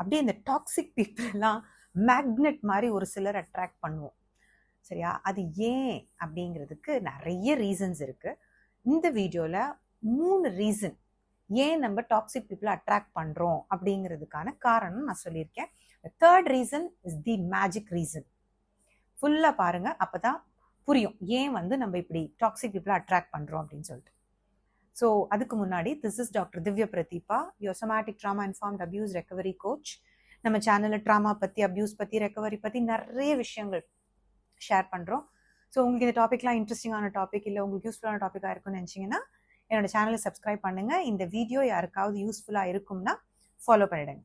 அப்படியே இந்த toxic people எல்லாம் மேக்னெட் மாதிரி ஒரு சிலர் அட்ராக்ட் பண்ணுவோம். சரியா? அது ஏன் அப்படிங்கிறதுக்கு நிறைய ரீசன்ஸ் இருக்கு. இந்த வீடியோல 3 ரீசன் ஏன் நம்ம டாக்ஸிக் பீப்புளை அட்ராக்ட் பண்றோம் அப்படிங்கிறதுக்கான காரணம் நான் சொல்லியிருக்கேன். Third reason is the magic reason. ஃபுல்லா பாருங்க, அப்பதான் புரியும் ஏன் நம்ம இப்படி டாக்ஸிக் பீப்புளை அட்ராக்ட் பண்றோம் அப்படின்னு சொல்லிட்டு. ஸோ அதுக்கு முன்னாடி, this is doctor Divya Prathiba, your somatic trauma informed abuse recovery coach. நம்ம சேனல்ல ட்ராமா பத்தி, அபியூஸ் பத்தி, ரெக்கவரி பத்தி நிறைய விஷயங்கள் ஷேர் பண்றோம். ஸோ உங்களுக்கு இந்த டாபிக்லாம் இன்ட்ரெஸ்டிங்கான டாபிக் இல்லை உங்களுக்கு யூஸ்ஃபுல்லான டாப்பிக்காக இருக்கும்னு நினச்சிங்கன்னா என்னோட சேனலை சப்ஸ்கிரைப் பண்ணுங்க. இந்த வீடியோ யாருக்காவது யூஸ்ஃபுல்லாக இருக்கும்னா ஃபாலோ பண்ணிடுங்க.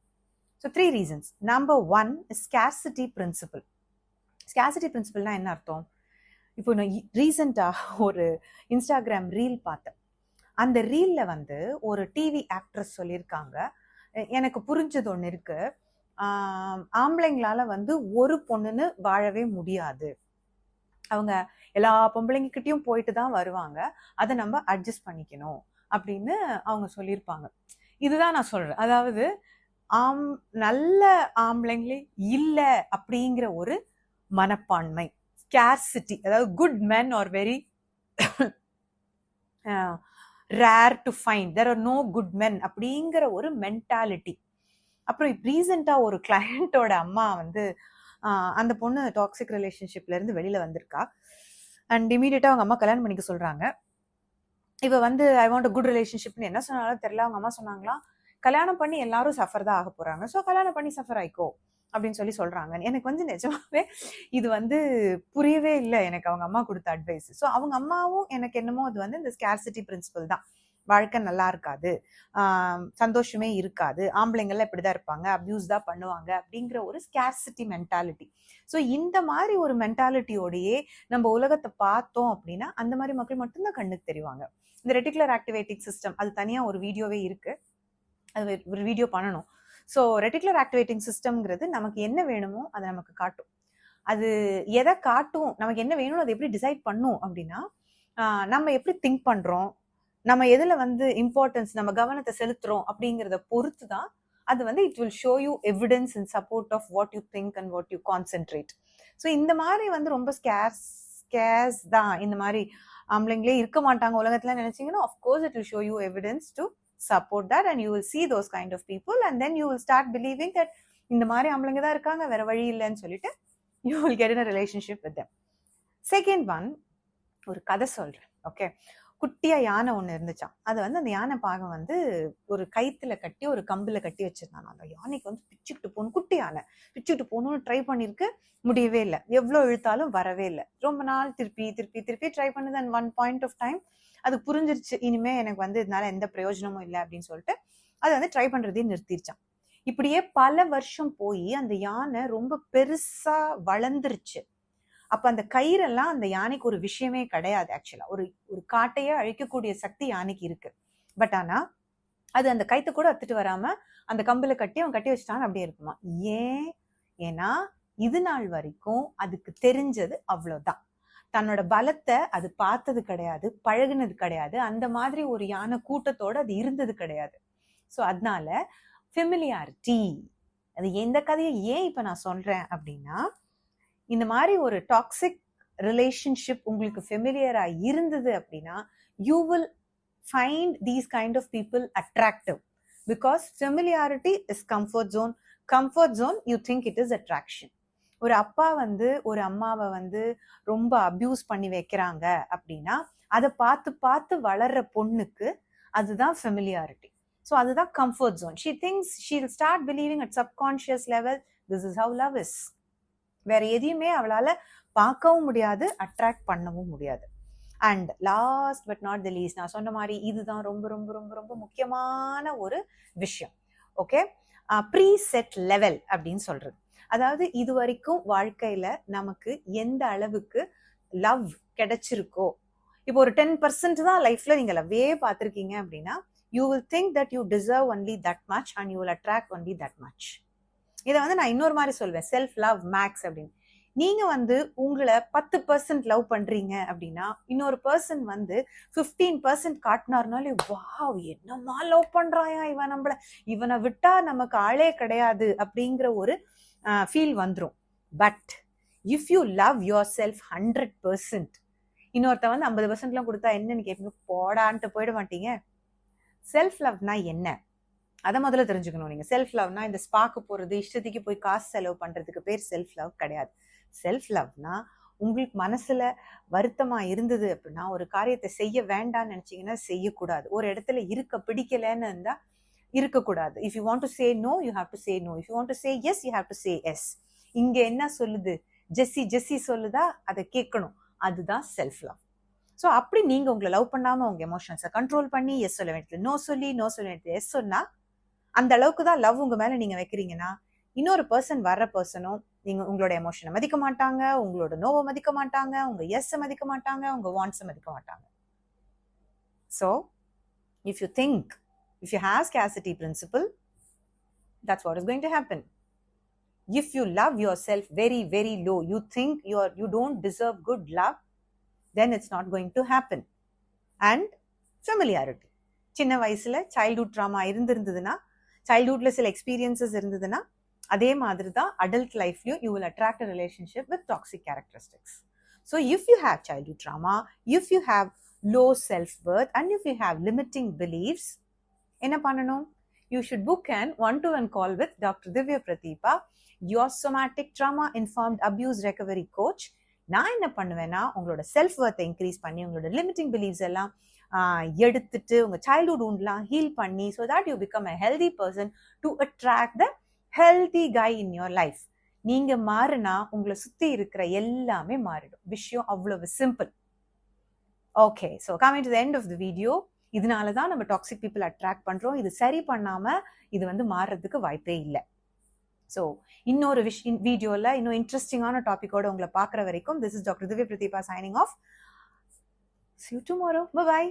So 3 reasons. Number 1 is scarcity principle. Scarcity பிரின்சிபல்னா என்ன அர்த்தம்? இப்போ நான் ரீசெண்டாக ஒரு இன்ஸ்டாகிராம் ரீல் பார்த்தேன். அந்த ரீல்ல ஒரு டிவி ஆக்ட்ரஸ் சொல்லியிருக்காங்க, எனக்கு புரிஞ்சது ஒன்று இருக்கு. ஆம்பளைங்களால ஒரு பொண்ணுன்னு வாழவே முடியாது. அவங்க எல்லா பொம்பளைங்ககிட்டயும் போயிட்டு தான் வருவாங்க, அதை நம்ம அட்ஜஸ்ட் பண்ணிக்கணும் அப்படின்னு அவங்க சொல்லியிருப்பாங்க. இதுதான் நான் சொல்றேன். அதாவது நல்ல ஆம்பளைங்களே இல்லை அப்படிங்கிற ஒரு மனப்பான்மை, ஸ்கேர்சிட்டி. அதாவது good men are very rare to find, there are no good men அப்படிங்கிற ஒரு மென்டாலிட்டி. அப்புறம் ரீசெண்டா ஒரு கிளையண்டோட அம்மா அந்த பொண்ணு டாக்ஸிக் ரிலேஷன்ஷிப்ல இருந்து வெளியில வந்திருக்கா. அண்ட் இமீடியட்டா அவங்க அம்மா கல்யாணம் பண்ணிக்க சொல்றாங்க. இவ ஐ வாண்ட் அ குட் ரிலேஷன்ஷிப்னு என்ன சொன்னாலும் தெரியல. அவங்க அம்மா சொன்னாங்களாம், கல்யாணம் பண்ணி எல்லாரும் சஃபர் தான் ஆக போறாங்க, ஸோ கல்யாணம் பண்ணி சஃபர் ஆயிக்கோ அப்படின்னு சொல்றாங்க. எனக்கு நிஜமாவே இது புரியவே இல்லை எனக்கு அவங்க அம்மா கொடுத்த அட்வைஸ். ஸோ அவங்க அம்மாவும் எனக்கு என்னமோ அது இந்த ஸ்கேர்சிட்டி பிரின்சிபல் தான். வாழ்க்கை நல்லா இருக்காது, சந்தோஷமே இருக்காது, ஆம்பளைங்கள்லாம் இப்படிதான் இருப்பாங்க, அபியூஸ் தான் பண்ணுவாங்க அப்படிங்கிற ஒரு ஸ்கேர்சிட்டி மென்டாலிட்டி. ஸோ இந்த மாதிரி ஒரு மென்டாலிட்டியோடையே நம்ம உலகத்தை பார்த்தோம் அப்படின்னா அந்த மாதிரி மக்கள் மட்டும்தான் கண்ணுக்கு தெரிவாங்க. இந்த ரெட்டிகுலர் ஆக்டிவேட்டிங் சிஸ்டம், அது தனியா ஒரு வீடியோவே இருக்கு, அது ஒரு வீடியோ பண்ணணும். ஸோ ரெட்டிகுலர் ஆக்டிவேட்டிங் சிஸ்டம்ங்கிறது நமக்கு என்ன வேணுமோ அதை நமக்கு காட்டும். அது எதை காட்டும், நமக்கு என்ன வேணும்னு அதை எப்படி டிசைட் பண்ணும் அப்படின்னா, நம்ம எப்படி திங்க் பண்றோம், நம்ம எதுல இம்பார்ட்டன்ஸ், நம்ம கவனத்தை செலுத்துறோம் அப்படிங்கிறத பொறுத்து தான் அது it will show you evidence in support of what you think and what you concentrate. So இந்த மாதிரி ரொம்ப ஸ்கேர்ஸ் தான். இந்த மாதிரி ஆம்பளைங்களே இருக்க மாட்டாங்க உலகத்துல நினைச்சீங்கன்னா, of course it will show you evidence to support that and you will see those kind of people and then you will start believing that இந்த மாதிரி ஆம்பளைங்க தான் இருக்காங்க, வேற வழி இல்லைன்னு சொல்லிட்டு you will get in a relationship with them. Second one, ஒரு கதை சொல்றேன். ஓகே, குட்டியா யானை ஒண்ணு இருந்துச்சான். அது அந்த யானை பாகம் ஒரு கயித்துல கட்டி ஒரு கம்புல கட்டி வச்சிருந்தாங்க. அந்த யானைக்கு பிச்சுக்கிட்டு போகணும், குட்டி யானை பிச்சுக்கிட்டு போகணும்னு ட்ரை பண்ணிருக்கு, முடியவே இல்லை. எவ்வளவு இழுத்தாலும் வரவே இல்லை. ரொம்ப நாள் திருப்பி திருப்பி திருப்பி ட்ரை பண்ணுது. And one point of time அது புரிஞ்சிருச்சு, இனிமே எனக்கு இதனால எந்த பிரயோஜனமும் இல்லை அப்படின்னு சொல்லிட்டு அது ட்ரை பண்றதே நிறுத்திருச்சான். இப்படியே பல வருஷம் போய் அந்த யானை ரொம்ப பெருசா வளர்ந்துருச்சு. அப்ப அந்த கயிறெல்லாம் அந்த யானைக்கு ஒரு விஷயமே கிடையாது. ஆக்சுவலா ஒரு காட்டையே அழிக்கக்கூடிய சக்தி யானைக்கு இருக்கு. பட் ஆனா அது அந்த கைத்தை கூட அத்துட்டு வராம அந்த கம்புல கட்டி அவன் கட்டி வச்சுட்டான்னு அப்படியே இருக்குமா. ஏன்னா இது நாள் வரைக்கும் அதுக்கு தெரிஞ்சது அவ்வளவுதான். தன்னோட பலத்தை அது பார்த்தது கிடையாது, பழகுனது கிடையாது, அந்த மாதிரி ஒரு யானை கூட்டத்தோட அது இருந்தது கிடையாது. ஸோ அதனால ஃபெமிலியாரிட்டி. அது எந்த கதையை ஏன் இப்ப நான் சொல்றேன் அப்படின்னா, இந்த மாதிரி ஒரு டாக்ஸிக் ரிலேஷன்ஷிப் உங்களுக்கு ஃபெமிலியரா இருந்தது அப்படின்னா, you will find these kind of people attractive because familiarity is comfort zone. Comfort zone you think it is attraction. ஒரு அப்பா ஒரு அம்மாவை ரொம்ப அபியூஸ் பண்ணி வைக்கிறாங்க அப்படின்னா அதை பார்த்து பார்த்து வளர்ற பொண்ணுக்கு அதுதான் ஃபெமிலியாரிட்டி. ஸோ அதுதான் comfort zone. She thinks she will start believing at subconscious level this is how love is. வேற எதையுமே அவளால பார்க்கவும் முடியாது, அட்ராக்ட் பண்ணவும் முடியாது. And last but not the least, நான் சொன்ன மாதிரி இதுதான் ரொம்ப ரொம்ப ரொம்ப ரொம்ப முக்கியமான ஒரு விஷயம். ஓகே, ப்ரீசெட் லெவல் அப்படின்னு சொல்றது. அதாவது இது வரைக்கும் வாழ்க்கையில நமக்கு எந்த அளவுக்கு லவ் கிடைச்சிருக்கோ, இப்போ ஒரு 10% தான் லைஃப்ல நீங்க லவ்வே பார்த்திருக்கீங்க அப்படின்னா, you will think that you deserve only that much and you will attract only that much. இதை நான் இன்னொரு மாதிரி சொல்வேன், செல்ஃப் லவ் மேக்ஸ் அப்படின்னு. நீங்க வந்து உங்களை 10% லவ் பண்றீங்க அப்படின்னா இன்னொரு பர்சன் வந்து 15% காட்டினார்னாலே வாவ் என்னமா லவ் பண்றாயா இவன் நம்மள, இவனை விட்டா நமக்கு ஆளே கிடையாது அப்படிங்கிற ஒரு ஃபீல் வந்துடும். But if you love your self 100%, இன்னொருத்த வந்து 50%லாம் கொடுத்தா என்னன்னு கேட்பீங்க, போடான்ட்டு போயிட மாட்டீங்க. செல்ஃப் லவ்னா என்ன அதை முதல்ல தெரிஞ்சுக்கணும். நீங்க செல்ஃப் லவ்னா இந்த ஸ்பாக்கு போறது, இஷ்டத்துக்கு போய் காசு செலவு பண்றதுக்கு பேர் செல்ஃப் லவ் கிடையாது. செல்ஃப் லவ்னா உங்களுக்கு மனசுல வருத்தமா இருந்தது அப்படின்னா, ஒரு காரியத்தை செய்ய வேண்டாம்னு நினைச்சீங்கன்னா செய்யக்கூடாது. ஒரு இடத்துல இருக்க பிடிக்கலன்னு இருந்தா இருக்கக்கூடாது. If you want to say no, you have to say no. If you want to say yes, you have to say yes. இங்க என்ன சொல்லுது, ஜெஸ்ஸி சொல்லுதா, அதை கேட்கணும். அதுதான் செல்ஃப் லவ். ஸோ அப்படி நீங்க உங்களை லவ் பண்ணாம உங்க எமோஷன்ஸை கண்ட்ரோல் பண்ணி எஸ் சொல்ல வேண்டியது, நோ சொல்ல வேண்டியது எஸ் சொன்னா, அந்த அளவுக்கு தான் லவ் உங்க மேல நீங்க வைக்கிறீங்கன்னா, இன்னொரு பர்சன் வர்ற பர்சனும் நீங்க உங்களோட எமோஷனை மதிக்க மாட்டாங்க, உங்களோட நோவை மதிக்க மாட்டாங்க, உங்க எஸ் மதிக்க மாட்டாங்க, உங்க வாண்ட்ஸை மதிக்க மாட்டாங்க. So if you think, if you have scarcity principle, that's what is going to happen. If you love yourself very, very low, you think you don't deserve good love, then it's not going to happen. And familiarity. சின்ன வயசுல childhood drama இருந்திருந்ததுன்னா, சைல்ட்ஹுட்ல சில experiences இருந்ததுன்னா, அதே மாதிரி தான் adult லைஃப்லயும் you will attract a relationship with toxic characteristics. So if you have childhood trauma, if you have low self worth and if you have limiting beliefs, என்ன பண்ணணும்? You should book an one-to-one call with Dr. Divya Prathipa, your somatic trauma informed abuse recovery coach. நான் என்ன பண்ணுவேன்னா, உங்களோட self வர்த்தை increase பண்ணி, உங்களோட limiting believes எல்லாம் எடுத்துட்டு, உங்க சைல்ட்ஹுட் woundலாம் ஹீல் பண்ணி, so that you become a healthy person to attract the healthy guy in your life. நீங்க மாறினா உங்களை சுத்தி இருக்கிற எல்லாமே மாறிடும். விஷயம் அவ்வளவு simple. Okay, so coming to the end of the video. இதனால தான் நம்ம டாக்ஸிக் பீப்புள் அட்ராக்ட் பண்றோம். இது சரி பண்ணாம இது வந்து மாறுறதுக்கு வாய்ப்பே இல்லை. ஸோ இன்னொரு வீடியோல இன்னும் இன்ட்ரெஸ்டிங்கான டாபிக்கோட உங்களை பார்க்குற வரைக்கும், this is doctor Divya Prathiba signing off. See you tomorrow. Bye bye.